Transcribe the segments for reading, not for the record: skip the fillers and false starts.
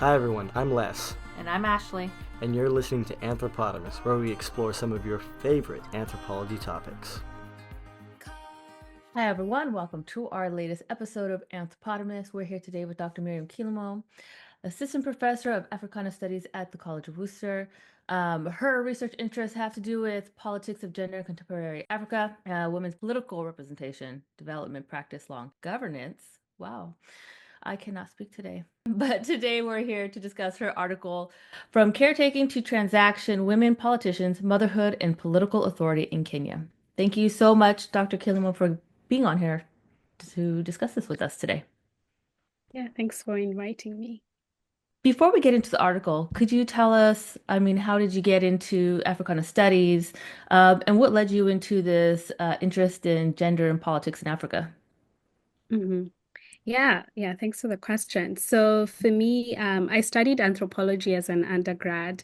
Hi everyone, I'm Les, And I'm Ashley. and you're listening to Anthropotamus, where we explore some of your favorite anthropology topics. Hi, everyone. Welcome to our latest episode of Anthropotamus. We're here today with Dr. Miriam Kilimo, Assistant Professor of Africana Studies at the College of Worcester. Her research interests have to do with politics of gender in contemporary Africa, women's political representation, development, practice, law, and governance. Wow, I cannot speak today. But today we're here to discuss her article, From Caretaking to Transaction, Women Politicians, Motherhood, and Political Authority in Kenya. Thank you so much, Dr. Kilimo, for being on here to discuss this with us today. Yeah, thanks for inviting me. Before we get into the article, could you tell us, how did you get into Africana studies, and what led you into this interest in gender and politics in Africa? hmm Yeah, thanks for the question. So for me, I studied anthropology as an undergrad,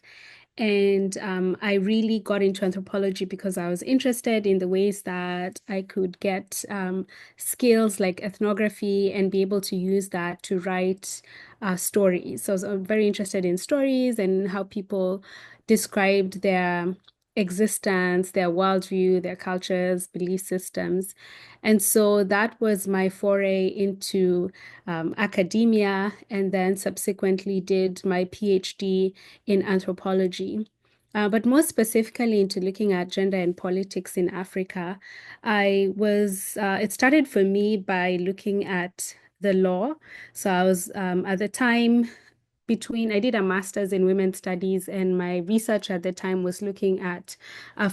and I really got into anthropology because I was interested in the ways that I could get skills like ethnography and be able to use that to write stories. So I was very interested in stories and how people described their existence, their worldview, their cultures, belief systems. And so that was my foray into academia, and then subsequently did my PhD in anthropology. But more specifically into looking at gender and politics in Africa, it started for me by looking at the law. So I was at the time I did a master's in women's studies, and my research at the time was looking at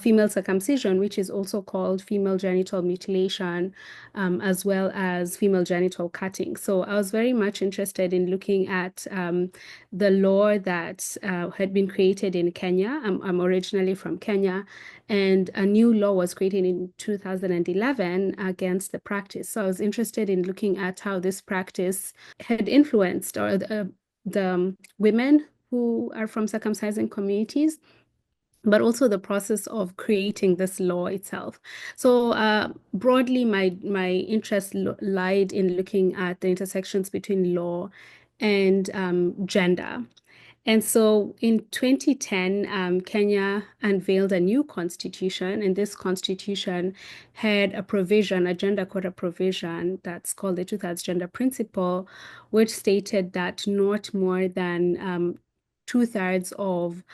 female circumcision, which is also called female genital mutilation, as well as female genital cutting. So I was very much interested in looking at the law that had been created in Kenya. I'm originally from Kenya, and a new law was created in 2011 against the practice. So I was interested in looking at how this practice had influenced the women who are from circumcising communities, but also the process of creating this law itself. So broadly, my interest lied in looking at the intersections between law and gender. And so in 2010, Kenya unveiled a new constitution, and this constitution had a provision, a gender quota provision that's called the two-thirds gender principle, which stated that not more than two-thirds of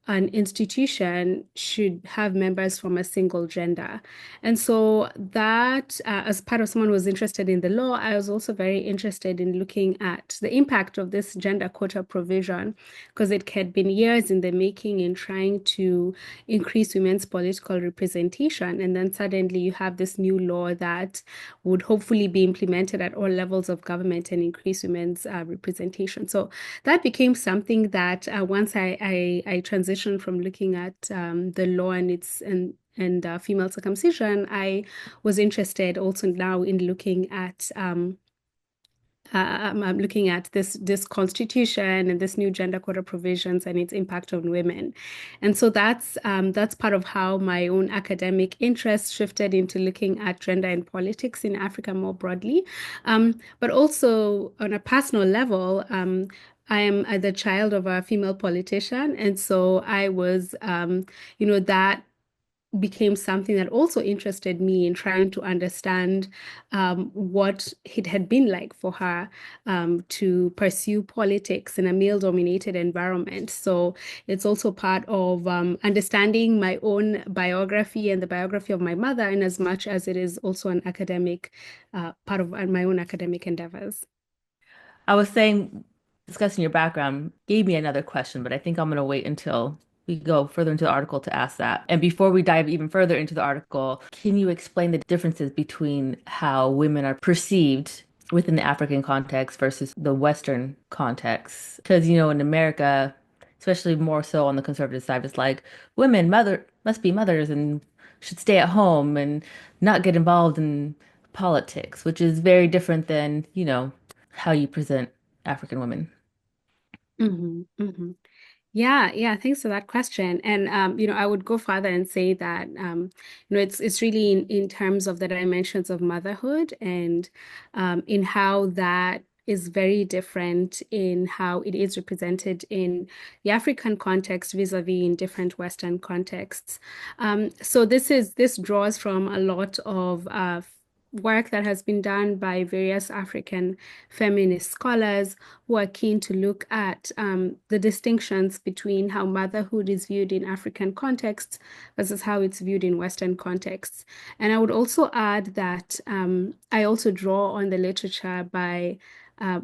an institution should have members from a single gender. And so that, as part of someone who was interested in the law, I was also very interested in looking at the impact of this gender quota provision, because it had been years in the making in trying to increase women's political representation. And then suddenly you have this new law that would hopefully be implemented at all levels of government and increase women's representation. So that became something that once I transitioned from looking at the law and female circumcision, I was interested also now in I'm looking at this constitution and this new gender quota provisions and its impact on women. And so that's part of how my own academic interest shifted into looking at gender and politics in Africa more broadly. But also on a personal level, I am the child of a female politician, and so I was, that became something that also interested me in trying to understand what it had been like for her to pursue politics in a male-dominated environment. So it's also part of understanding my own biography and the biography of my mother, in as much as it is also an academic part of my own academic endeavors. I was saying, discussing your background gave me another question, but I think I'm going to wait until we go further into the article to ask that. And before we dive even further into the article, can you explain the differences between how women are perceived within the African context versus the Western context? Because, in America, especially more so on the conservative side, it's like women must be mothers and should stay at home and not get involved in politics, which is very different than, how you present African women. Hmm Yeah, thanks for that question. And I would go further and say that it's really in terms of the dimensions of motherhood and in how that is very different in how it is represented in the African context vis-a-vis in different Western contexts. So this draws from a lot of work that has been done by various African feminist scholars who are keen to look at the distinctions between how motherhood is viewed in African contexts versus how it's viewed in Western contexts. And I would also add that I also draw on the literature by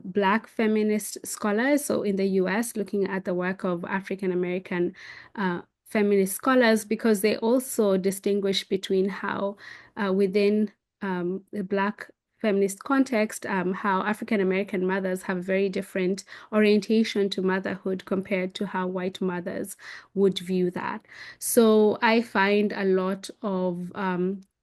Black feminist scholars. So in the US, looking at the work of African American feminist scholars, because they also distinguish between how within the Black feminist context, how African American mothers have a very different orientation to motherhood compared to how white mothers would view that. So I find a lot of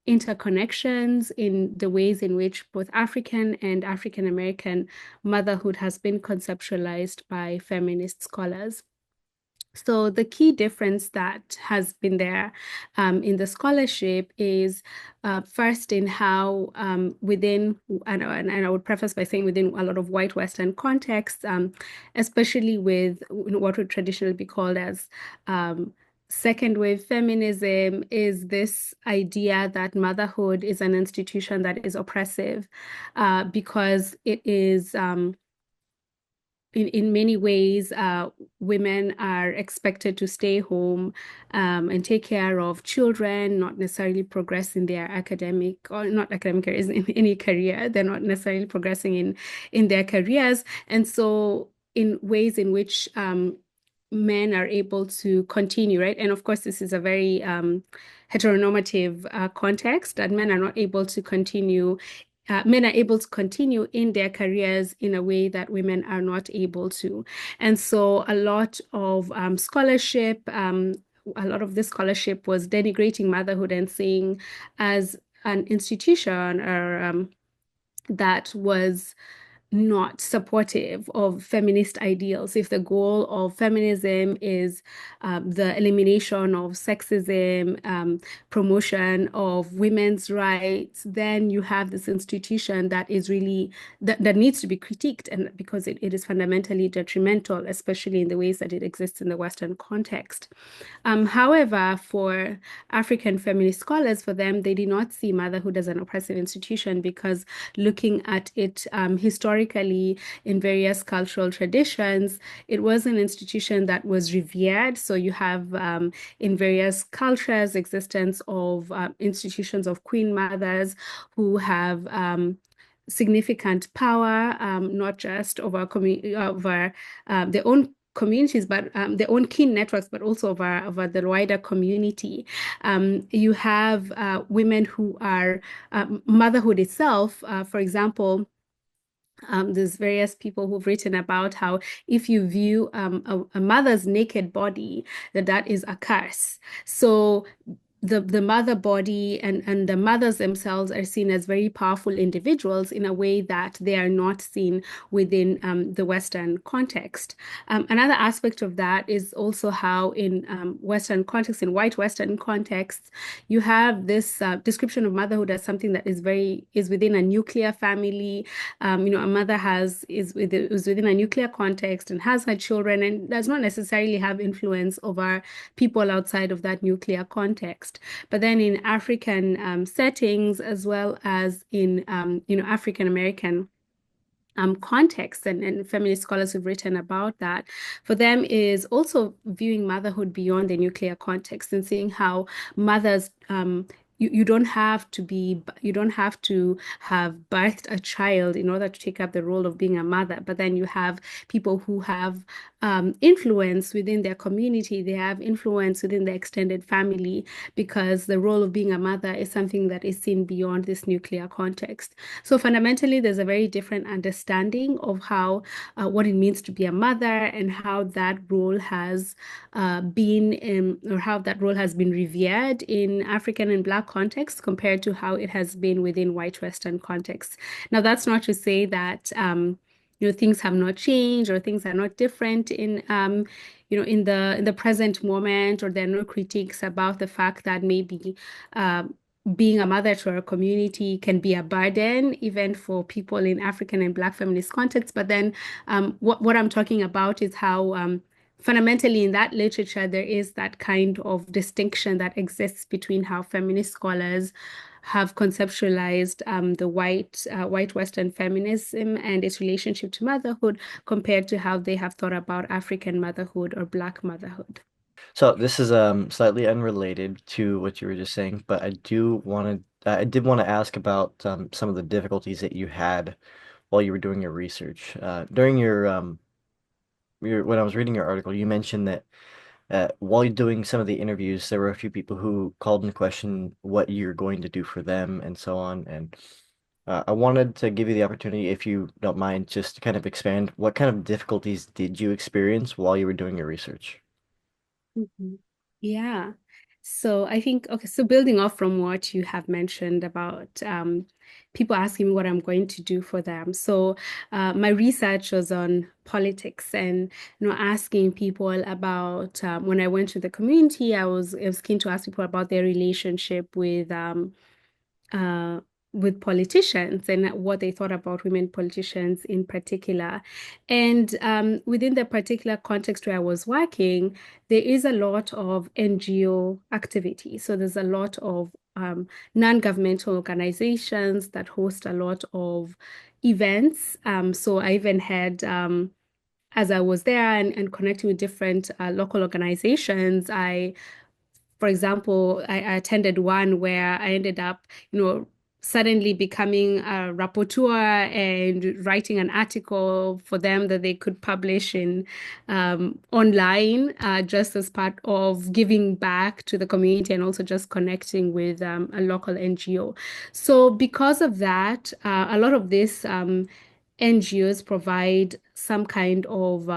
interconnections in the ways in which both African and African American motherhood has been conceptualized by feminist scholars. So the key difference that has been there in the scholarship is first in how within, and I would preface by saying within a lot of white Western contexts, especially with what would traditionally be called as second wave feminism, is this idea that motherhood is an institution that is oppressive because it is in many ways, women are expected to stay home and take care of children, not necessarily progress in their academic or not academic careers, in any career. They're not necessarily progressing in their careers. And so in ways in which men are able to continue, right? And of course, this is a very heteronormative context that men are not able to continue men are able to continue in their careers in a way that women are not able to. And so a lot of scholarship, a lot of this scholarship was denigrating motherhood and saying as an institution or that was not supportive of feminist ideals. If the goal of feminism is the elimination of sexism, promotion of women's rights, then you have this institution that is really that needs to be critiqued, and because it is fundamentally detrimental, especially in the ways that it exists in the Western context. However, for African feminist scholars, for them, they did not see motherhood as an oppressive institution because looking at it historically in various cultural traditions, it was an institution that was revered. So you have in various cultures existence of institutions of queen mothers who have significant power, not just over their own communities, but their own kin networks, but also over the wider community. You have women who are motherhood itself, for example. There's various people who've written about how if you view a mother's naked body, that is a curse. So the mother body and the mothers themselves are seen as very powerful individuals in a way that they are not seen within the Western context. Another aspect of that is also how in Western context, in white Western contexts, you have this description of motherhood as something that is within a nuclear family. A mother is within a nuclear context and has her children and does not necessarily have influence over people outside of that nuclear context. But then in African settings, as well as in African American context, and feminist scholars who've written about that, for them is also viewing motherhood beyond the nuclear context and seeing how mothers you don't have to have birthed a child in order to take up the role of being a mother, but then you have people who have influence within their community, they have influence within the extended family, because the role of being a mother is something that is seen beyond this nuclear context. So fundamentally, there's a very different understanding of how what it means to be a mother and how that role has been revered in African and Black contexts compared to how it has been within white Western contexts. Now, that's not to say that things have not changed or things are not different in the present moment, or there are no critiques about the fact that maybe being a mother to our community can be a burden, even for people in African and Black feminist contexts. But then what I'm talking about is how fundamentally in that literature, there is that kind of distinction that exists between how feminist scholars have conceptualized the white Western feminism and its relationship to motherhood compared to how they have thought about African motherhood or Black motherhood. So this is slightly unrelated to what you were just saying, but I did want to ask about some of the difficulties that you had while you were doing your research. During your when I was reading your article, you mentioned that while you're doing some of the interviews, there were a few people who called into question what you're going to do for them and so on. And I wanted to give you the opportunity, if you don't mind, just to kind of expand. What kind of difficulties did you experience while you were doing your research? Mhm. Yeah. So I think, okay, so building off from what you have mentioned about people asking me what I'm going to do for them. So my research was on politics and, asking people about when I went to the community, I was keen to ask people about their relationship uh, with politicians and what they thought about women politicians in particular. And within the particular context where I was working, there is a lot of NGO activity. So there's a lot of non-governmental organizations that host a lot of events. So I even had as I was there and connecting with different local organizations, for example, I attended one where I ended up, suddenly becoming a rapporteur and writing an article for them that they could publish in online, just as part of giving back to the community and also just connecting with a local NGO. So because of that, a lot of these NGOs provide some kind of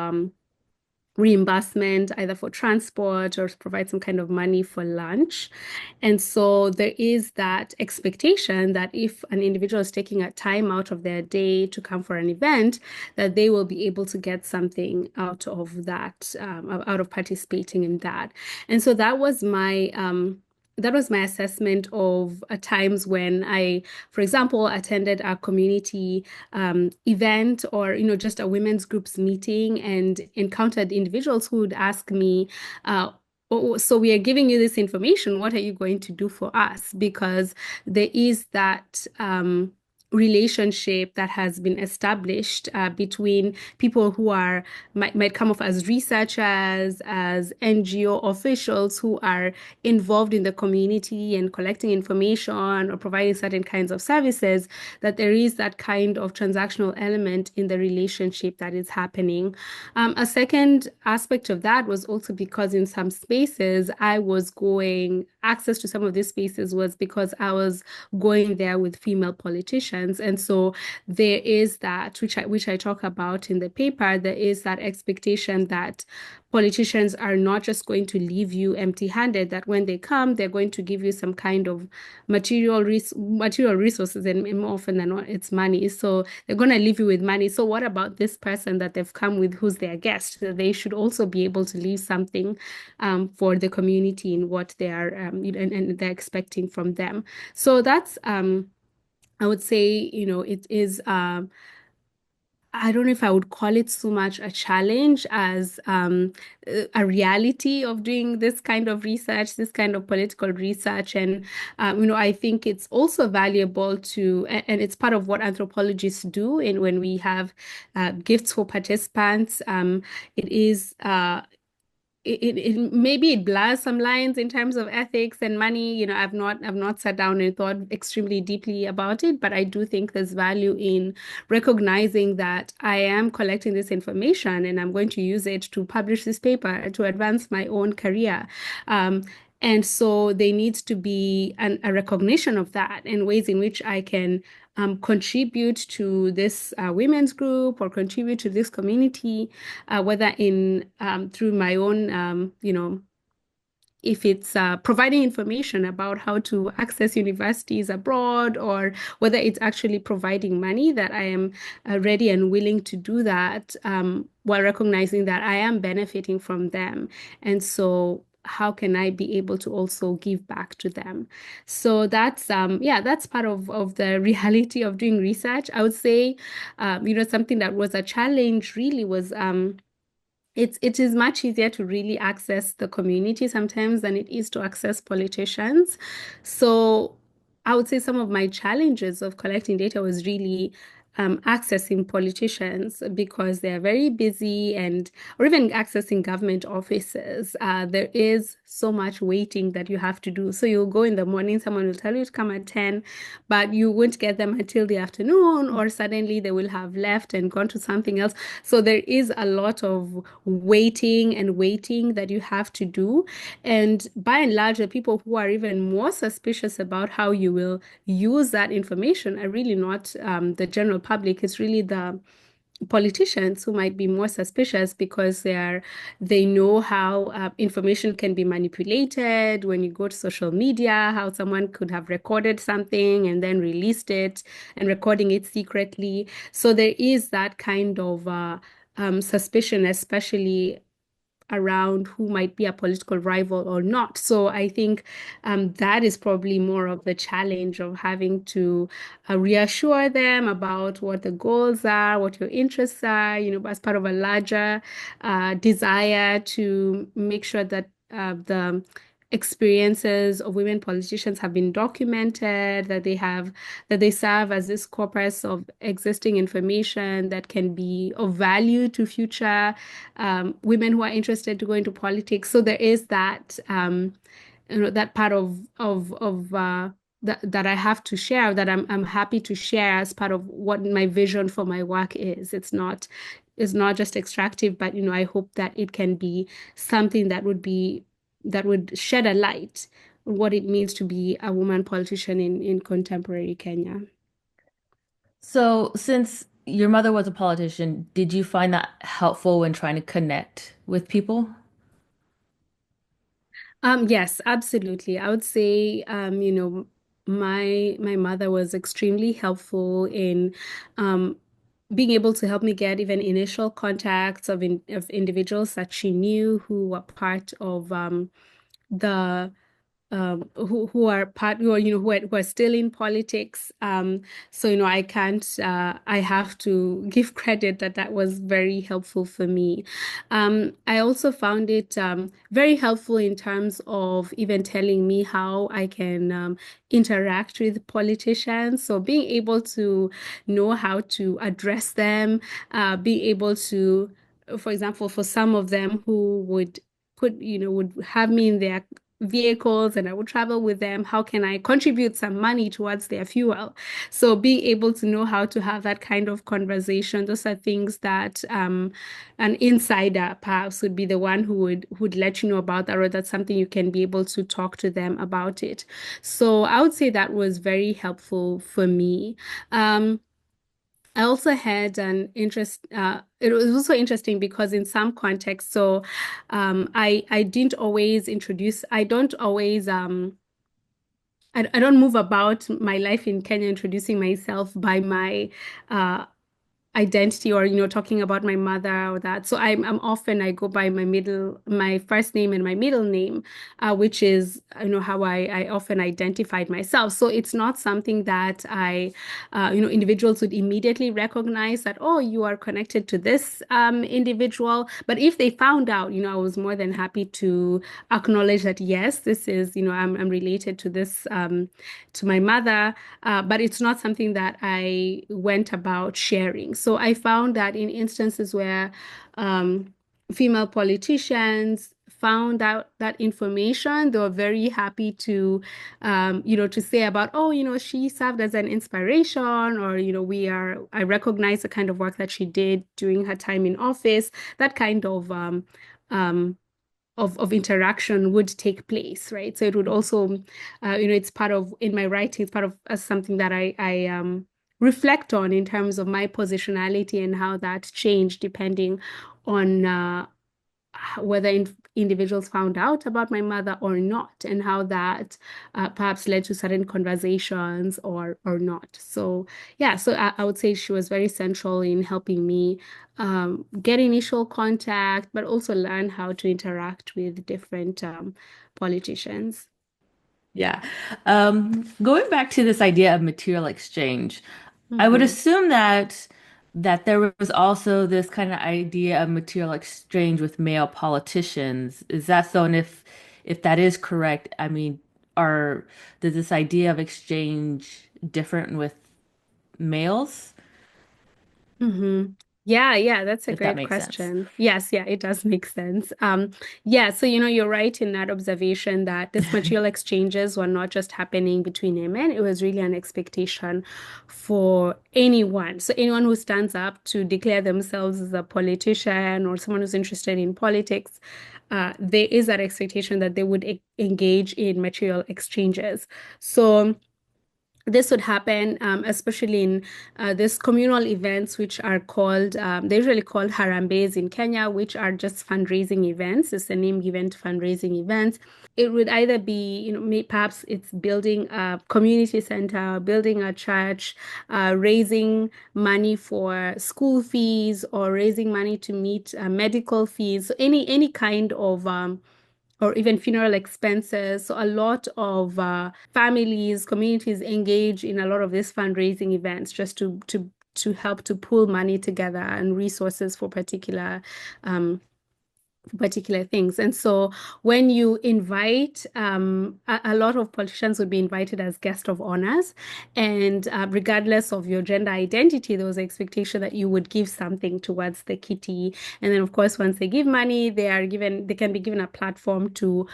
reimbursement either for transport or provide some kind of money for lunch. And so there is that expectation that if an individual is taking a time out of their day to come for an event, that they will be able to get something out of that, out of participating in that. And so that was my assessment of times when I, for example, attended a community event or just a women's groups meeting and encountered individuals who would ask me, "Oh, so we are giving you this information. What are you going to do for us?" Because there is that relationship that has been established between people who might come off as researchers, as NGO officials who are involved in the community and collecting information or providing certain kinds of services, that there is that kind of transactional element in the relationship that is happening. A second aspect of that was also because in some spaces access to some of these spaces was because I was going there with female politicians. And so there is that, which I talk about in the paper, there is that expectation that politicians are not just going to leave you empty-handed, that when they come, they're going to give you some kind of material resources, and more often than not, it's money. So they're going to leave you with money. So what about this person that they've come with who's their guest? They should also be able to leave something for the community in what they are and they're expecting from them. So that's I would say, it is I don't know if I would call it so much a challenge as a reality of doing this kind of research, this kind of political research. And, I think it's also valuable and it's part of what anthropologists do. And when we have gifts for participants, it is maybe it blurs some lines in terms of ethics and money. I've not sat down and thought extremely deeply about it, but I do think there's value in recognizing that I am collecting this information and I'm going to use it to publish this paper to advance my own career. And so there needs to be a recognition of that and ways in which I can contribute to this women's group or contribute to this community, whether in through my own, if it's providing information about how to access universities abroad, or whether it's actually providing money, that I am ready and willing to do that while recognizing that I am benefiting from them. And so how can I be able to also give back to them? So that's part of the reality of doing research. I would say, something that was a challenge really was it is much easier to really access the community sometimes than it is to access politicians. So I would say some of my challenges of collecting data was really accessing politicians because they're very busy and or even accessing government offices. There is so much waiting that you have to do. So you'll go in the morning, someone will tell you to come at 10, but you won't get them until the afternoon, or suddenly they will have left and gone to something else. So there is a lot of waiting and waiting that you have to do. And by and large, the people who are even more suspicious about how you will use that information are really not the general public. It's really the politicians who might be more suspicious because they know how information can be manipulated when you go to social media, how someone could have recorded something and then released it and recording it secretly. So there is that kind of suspicion, especially around who might be a political rival or not. So I think that is probably more of the challenge of having to reassure them about what the goals are, what your interests are, as part of a larger desire to make sure that the experiences of women politicians have been documented, that they serve as this corpus of existing information that can be of value to future women who are interested to go into politics. So there is that that part of that I have to share, that I'm happy to share as part of what my vision for my work is. It's not just extractive, but I hope that it can be something that would shed a light on what it means to be a woman politician in contemporary Kenya. So, since your mother was a politician, did you find that helpful when trying to connect with people? Yes, absolutely. I would say, my mother was extremely helpful in um, being able to help me get even initial contacts of individuals that she knew who were part of the who are part who are who are still in politics. So I can't I have to give credit that that was very helpful for me. I also found it very helpful in terms of even telling me how I can interact with politicians. So being able to know how to address them, being able to, for example, for some of them who would have me in their vehicles and I would travel with them. How can I contribute some money towards their fuel? So being able to know how to have that kind of conversation, those are things that an insider perhaps would be the one who would let you know about that, or that's something you can be able to talk to them about it. So I would say that was very helpful for me. I also had an interest. It was also interesting because in some contexts, so I didn't always introduce. I don't always I don't move about my life in Kenya introducing myself by my uh, identity, or talking about my mother or that. So I'm often I go by my first name and my middle name, which is how I often identified myself. So it's not something that individuals would immediately recognize that, oh, you are connected to this individual. But if they found out, I was more than happy to acknowledge that yes, this is I'm related to this to my mother, but it's not something that I went about sharing. So I found that in instances where female politicians found out that information, they were very happy to, to say about, oh, she served as an inspiration, or, I recognize the kind of work that she did during her time in office, that kind um, of interaction would take place, right? So it would also, it's part of in my writing, it's part of something that I reflect on in terms of my positionality and how that changed depending on whether individuals found out about my mother or not, and how that perhaps led to certain conversations or not. So yeah, so I would say she was very central in helping me get initial contact, but also learn how to interact with different politicians. Yeah. Going back to this idea of material exchange, I would Hmm. assume that there was also this kind of idea of material exchange with male politicians. Is that so? And if that is correct, I mean, are does this idea of exchange different with males? Hmm. Yeah, yeah, that's a If that great makes sense. question. Yes, yeah, it does make sense. Yeah, so you're right in that observation that this material exchanges were not just happening between women, it was really an expectation for anyone. So anyone who stands up to declare themselves as a politician or someone who's interested in politics, there is that expectation that they would engage in material exchanges. So this would happen, especially in these communal events, which are called, they're usually called harambes in Kenya, which are just fundraising events. It's the name given to fundraising events. It would either be, perhaps it's building a community center, building a church, raising money for school fees, or raising money to meet medical fees. So any kind of or even funeral expenses. So a lot of families, communities engage in a lot of these fundraising events just to help to pool money together and resources for particular things. And so when you invite, a lot of politicians would be invited as guest of honors. And regardless of your gender identity, there was an expectation that you would give something towards the kitty. And then, of course, once they give money, they can be given a platform to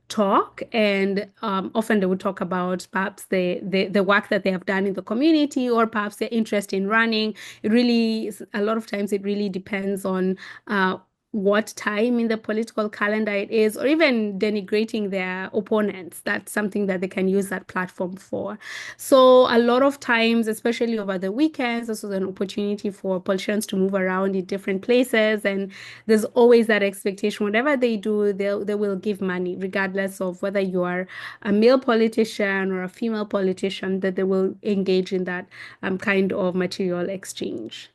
talk, and often they would talk about perhaps the work that they have done in the community, or perhaps their interest in running. It really, a lot of times, it really depends on what time in the political calendar it is, or even denigrating their opponents. That's something that they can use that platform for. So a lot of times, especially over the weekends, this was an opportunity for politicians to move around in different places, and there's always that expectation. Whatever they do, they will give money, regardless of whether you are a male politician or a female politician, that they will engage in that kind of material exchange.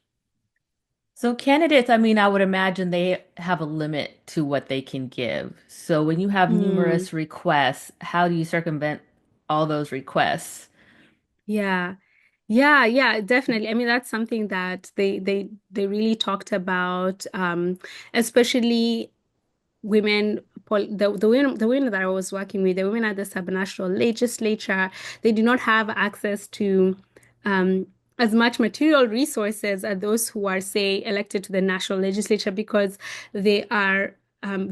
So candidates, I mean, I would imagine they have a limit to what they can give. So when you have Hmm. numerous requests, how do you circumvent all those requests? Yeah. Yeah, yeah, definitely. I mean, that's something that they really talked about, especially the women that I was working with, the women at the subnational legislature, they do not have access to um, as much material resources as those who are, say, elected to the national legislature, because they are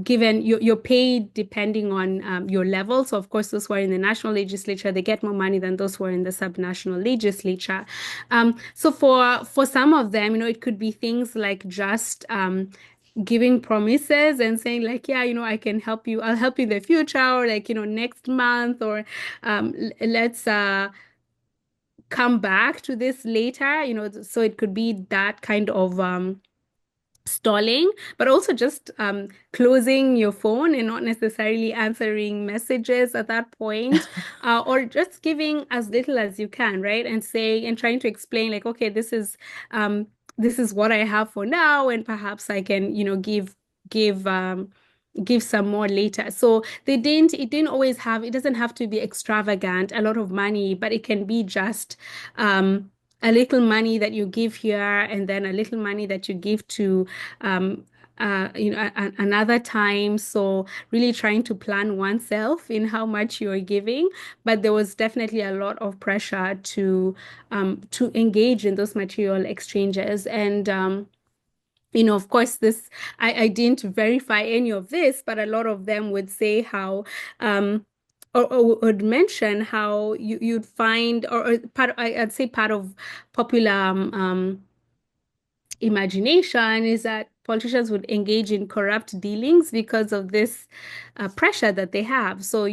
given, you're paid depending on your level. So, of course, those who are in the national legislature, they get more money than those who are in the subnational legislature. So for some of them, it could be things like just giving promises and saying like, yeah, I can help you, I'll help you in the future, or like, next month, or let's come back to this later, so it could be that kind of stalling, but also just closing your phone and not necessarily answering messages at that point, or just giving as little as you can, right? And saying and trying to explain like, okay, um, this is what I have for now, and perhaps I can, give give some more later. So it didn't always have, it doesn't have to be extravagant, a lot of money, but it can be just a little money that you give here, and then a little money that you give to um, another time. So really trying to plan oneself in how much you're giving. But there was definitely a lot of pressure to engage in those material exchanges. And of course, I didn't verify any of this, but a lot of them would say how or would mention how you'd find, or I'd say part of popular imagination is that politicians would engage in corrupt dealings because of this pressure that they have. So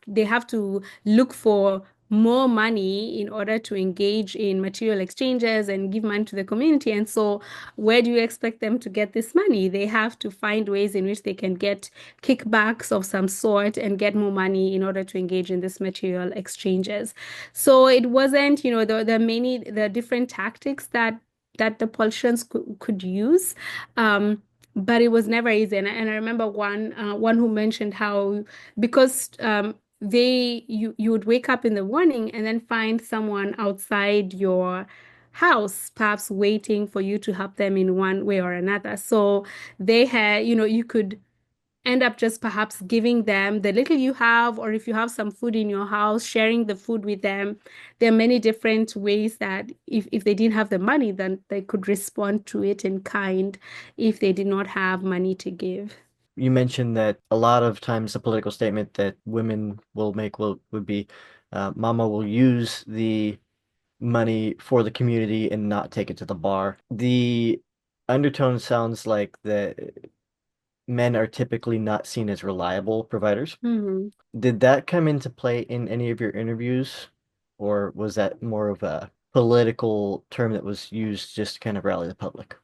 they have to look for more money in order to engage in material exchanges and give money to the community. And so, where do you expect them to get this money? They have to find ways in which they can get kickbacks of some sort and get more money in order to engage in this material exchanges. So it wasn't, the different tactics that the politicians could use. Um, but it was never easy. And I remember one who mentioned how because you would wake up in the morning and then find someone outside your house, perhaps waiting for you to help them in one way or another. So they had, you could end up just perhaps giving them the little you have, or if you have some food in your house, sharing the food with them. There are many different ways that if they didn't have the money, then they could respond to it in kind if they did not have money to give. You mentioned that a lot of times the political statement that women will make would be, Mama will use the money for the community and not take it to the bar. The undertone sounds like that men are typically not seen as reliable providers. Mhm. Did that come into play in any of your interviews, or was that more of a political term that was used just to kind of rally the public?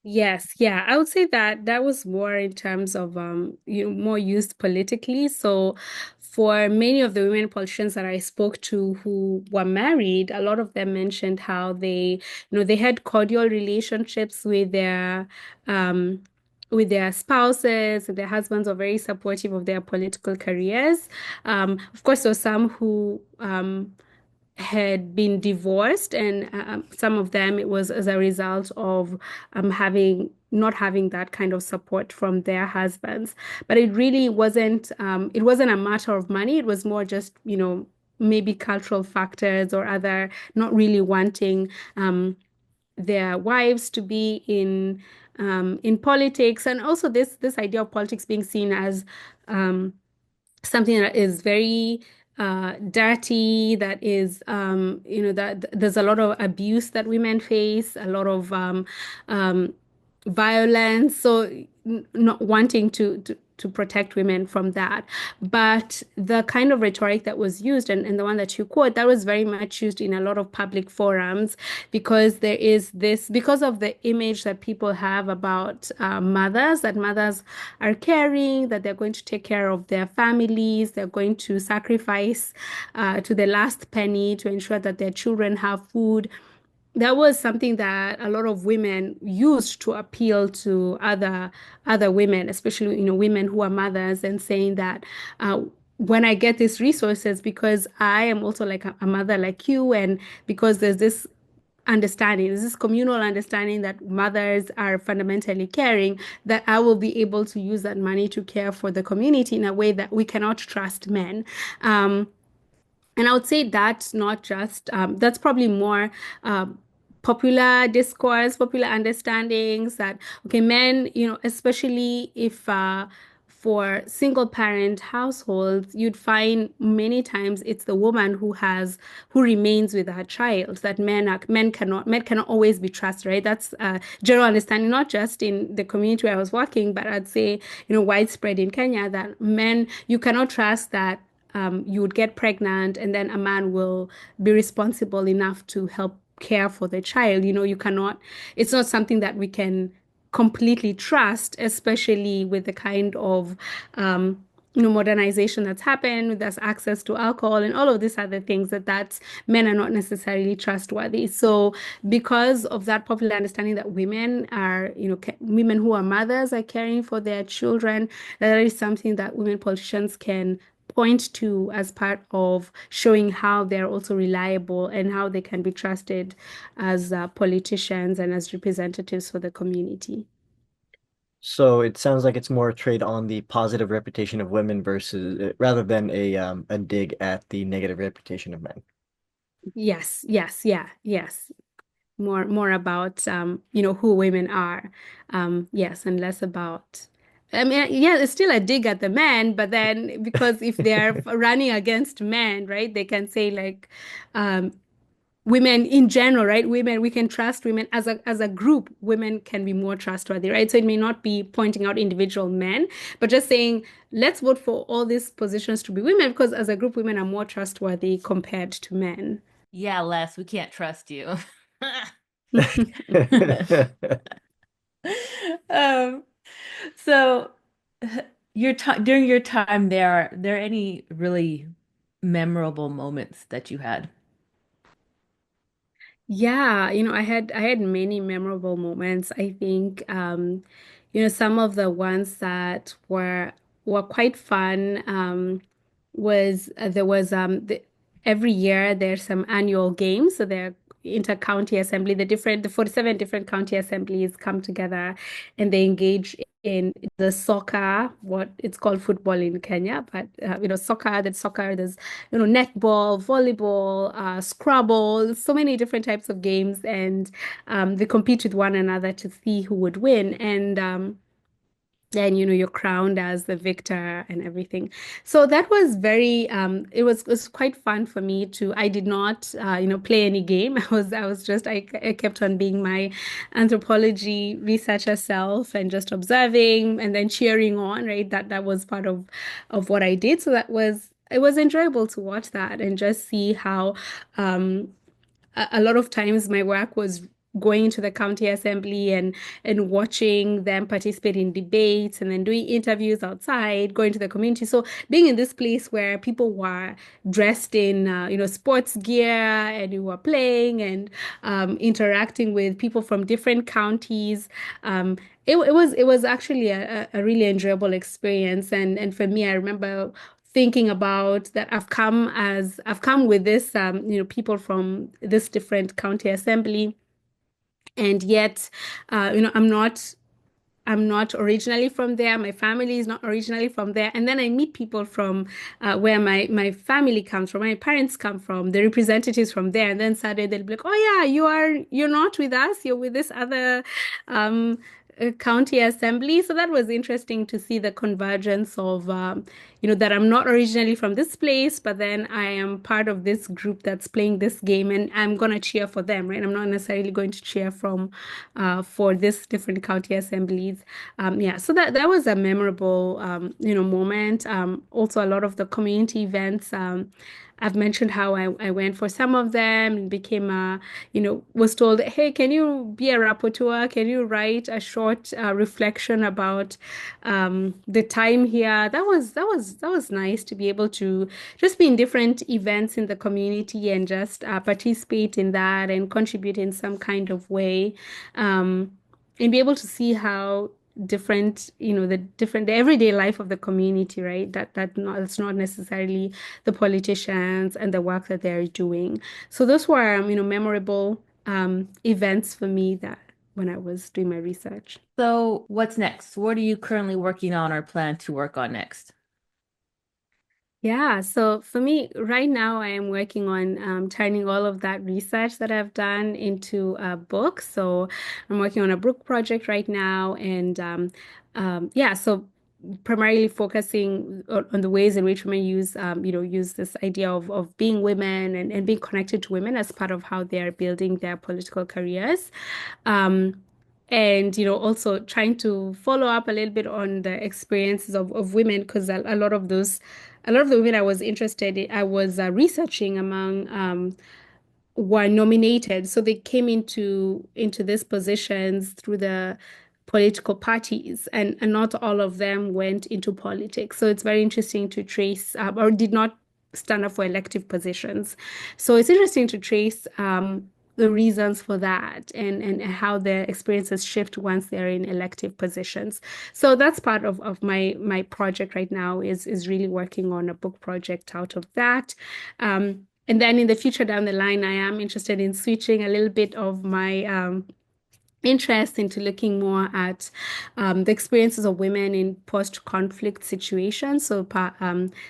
Yes, yeah, I would say that that was more in terms of more used politically. So for many of the women politicians that I spoke to who were married, a lot of them mentioned how they had cordial relationships with their spouses, and their husbands were very supportive of their political careers. Of course, there were some who had been divorced, and some of them it was as a result of having not having that kind of support from their husbands. But it really wasn't a matter of money. It was more just, maybe cultural factors or other not really wanting their wives to be in politics, and also this idea of politics being seen as um, something that is very dirty, that is, that there's a lot of abuse that women face, a lot of um, violence. So not wanting to protect women from that. But the kind of rhetoric that was used, and the one that you quote, that was very much used in a lot of public forums because there is this, because of the image that people have about mothers, that mothers are caring, that they're going to take care of their families, they're going to sacrifice to the last penny to ensure that their children have food. That was something that a lot of women used to appeal to other women, especially women who are mothers, and saying that when I get these resources, because I am also like a mother like you, and because there's this communal understanding that mothers are fundamentally caring, that I will be able to use that money to care for the community in a way that we cannot trust men. And I would say that's not just, that's probably more popular discourse, popular understandings that, okay, men, especially if for single parent households, you'd find many times it's the woman who remains with her child, that men cannot always be trusted, right? That's general understanding, not just in the community where I was working, but I'd say, widespread in Kenya, that men, you cannot trust that you would get pregnant and then a man will be responsible enough to help care for the child. It's not something that we can completely trust, especially with the kind of modernization that's happened. There's access to alcohol and all of these other things that men are not necessarily trustworthy. So because of that popular understanding that women are, women who are mothers are caring for their children, that is something that women politicians can point to as part of showing how they're also reliable and how they can be trusted as politicians and as representatives for the community. So it sounds like it's more a trade on the positive reputation of women versus rather than a dig at the negative reputation of men. Yes, yes, yeah, yes. More about who women are. Yes, and less about I mean, yeah, it's still a dig at the men, but then because if they're running against men, right, they can say like, um, women in general, right? Women, we can trust women as a group. Women can be more trustworthy, right? So it may not be pointing out individual men, but just saying, let's vote for all these positions to be women because as a group, women are more trustworthy compared to men. Yeah, Les, we can't trust you. Um, so your time during your time there, are there any really memorable moments that you had? Yeah, I had many memorable moments. I think some of the ones that were quite fun was there was every year there's some annual games. So there inter-county assembly, the 47 different county assemblies come together and they engage in the soccer, what it's called football in Kenya, but soccer, there's netball, volleyball, Scrabble, so many different types of games, and they compete with one another to see who would win. And then you're crowned as the victor and everything. So that was very it was quite fun for me to I did not play any game. I kept on being my anthropology researcher self and just observing and then cheering on, right? That was part of what I did. So it was enjoyable to watch that and just see how um a lot of times my work was going to the county assembly and watching them participate in debates and then doing interviews outside, going to the community. So being in this place where people were dressed in sports gear and you were playing and interacting with people from different counties. It was actually a really enjoyable experience. And for me, I remember thinking about that I've come with this people from this different county assembly, and yet I'm not originally from there. My family is not originally from there. And then I meet people from where my family comes from, my parents come from, the representatives from there. And then suddenly they'll be like, "Oh yeah, you're not with us. You're with this other um, county assembly." So that was interesting to see the convergence of that I'm not originally from this place, but then I am part of this group that's playing this game, and I'm gonna cheer for them, right? I'm not necessarily going to cheer for this different county assemblies. Yeah, so that was a memorable moment. Also, a lot of the community events. I've mentioned how I went for some of them and became was told, hey, can you be a rapporteur? Can you write a short reflection about the time here? That was nice to be able to just be in different events in the community and just participate in that and contribute in some kind of way, um, and be able to see how different the everyday life of the community, right? It's not necessarily the politicians and the work that they're doing. So those were memorable events for me that when I was doing my research. So, what's next? What are you currently working on or plan to work on next? Yeah, so for me, right now, I am working on turning all of that research that I've done into a book. So I'm working on a book project right now, and yeah, so primarily focusing on the ways in which women use this idea of being women and being connected to women as part of how they're building their political careers. Um, and also trying to follow up a little bit on the experiences of women because a lot of the women I was interested in, I was researching among were nominated. So they came into these positions through the political parties, and not all of them went into politics. So it's very interesting to trace or did not stand up for elective positions. So it's interesting to trace the reasons for that and how their experiences shift once they're in elective positions. So that's part of my project right now is really working on a book project out of that. And then in the future down the line, I am interested in switching a little bit of my interest into looking more at the experiences of women in post-conflict situations. So,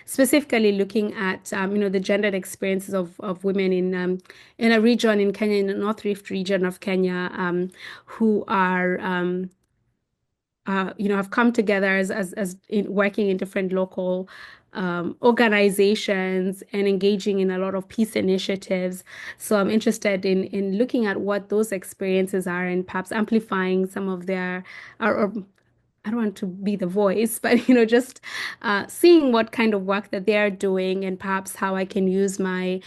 specifically looking at the gendered experiences of women in a region in Kenya, in the North Rift region of Kenya, who are have come together as working in different local organizations and engaging in a lot of peace initiatives. So I'm interested in looking at what those experiences are and perhaps amplifying some of their, or I don't want to be the voice, but just seeing what kind of work that they are doing and perhaps how I can use my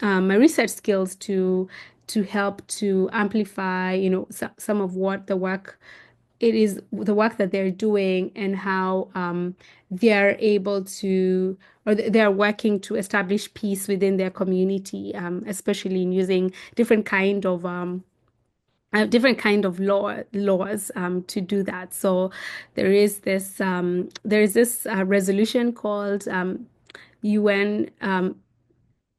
research skills to help to amplify, some of what the work that they're doing and how they're able to, or they're working to establish peace within their community, especially in using different kind of laws to do that. So there is this resolution called UN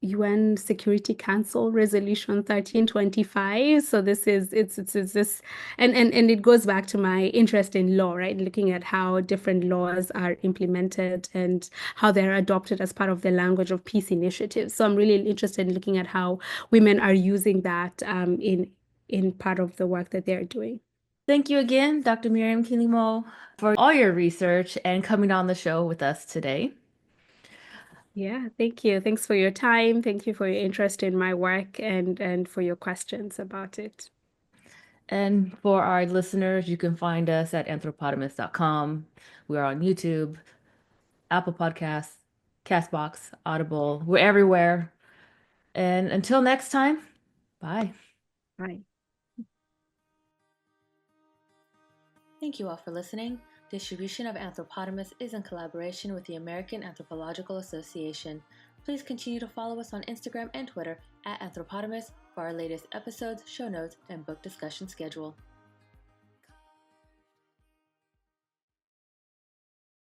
UN Security Council Resolution 1325. So this is it's this and it goes back to my interest in law, right? Looking at how different laws are implemented and how they're adopted as part of the language of peace initiatives. So I'm really interested in looking at how women are using that in part of the work that they're doing. Thank you again, Dr. Miriam Kilimo, for all your research and coming on the show with us today. Yeah, thank you. Thanks for your time. Thank you for your interest in my work and for your questions about it. And for our listeners, you can find us at anthropotamus.com. We're on YouTube, Apple Podcasts, Castbox, Audible. We're everywhere. And until next time, bye. Bye. Thank you all for listening. Distribution of Anthropotamus is in collaboration with the American Anthropological Association. Please continue to follow us on Instagram and Twitter at Anthropotamus for our latest episodes, show notes, and book discussion schedule.